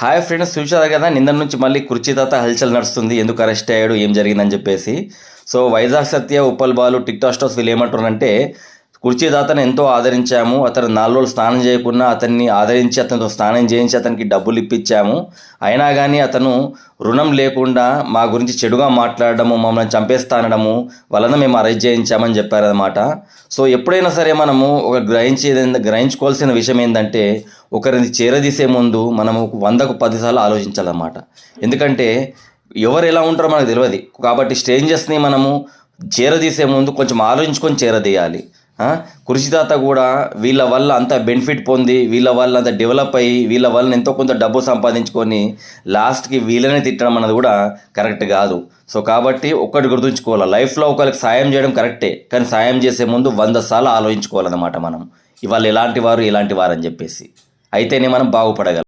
Hi friends, చూసారు కదా నిన్న నుంచి మళ్ళీ కుర్చీ తాత హల్చల్ నడుస్తుంది. ఎందుకు అరెస్ట్ అయ్యాడు, ఏం జరిగిందని చెప్పేసి. So Vizag Satya, Uppal Balu, TikTok stars వీళ్ళు ఏమంటారంటే, కుర్చీ తాతను ఎంతో ఆదరించాము, అతను 4 రోజులు స్నానం చేయకుండా అతన్ని ఆదరించి అతనితో స్నానం చేయించి అతనికి డబ్బులు ఇప్పించాము, అయినా కానీ అతను రుణం లేకుండా మా గురించి చెడుగా మాట్లాడడము, మమ్మల్ని చంపేస్తానడము వలన మేము అరెస్ట్ చేయించామని చెప్పారనమాట. సో ఎప్పుడైనా సరే మనము ఒక గ్రహించుకోవాల్సిన విషయం ఏంటంటే, ఒకరిని చేరదీసే ముందు మనము 100కు 10 సార్లు ఆలోచించాలన్నమాట. ఎందుకంటే ఎవరు ఎలా ఉంటారో మనకు తెలియదు. కాబట్టి స్ట్రేంజర్స్ని మనము చేరదీసే ముందు కొంచెం ఆలోచించుకొని చేరదీయాలి. కుర్చీ తాత కూడా వీళ్ళ వల్ల అంత బెనిఫిట్ పొంది, వీళ్ళ వల్ల అంత డెవలప్ అయ్యి, వీళ్ళ వల్ల ఎంతో కొంత డబ్బు సంపాదించుకొని లాస్ట్కి వీళ్ళనే తిట్టడం అన్నది కూడా కరెక్ట్ కాదు. సో కాబట్టి ఒక్కటి గుర్తుంచుకోవాలి, లైఫ్లో ఒకరికి సాయం చేయడం కరెక్టే, కానీ సాయం చేసే ముందు 100 సార్లు ఆలోచించుకోవాలన్నమాట మనం. ఇవాళ ఎలాంటి వారు అని చెప్పేసి, అయితేనే మనం బాగుపడగలం.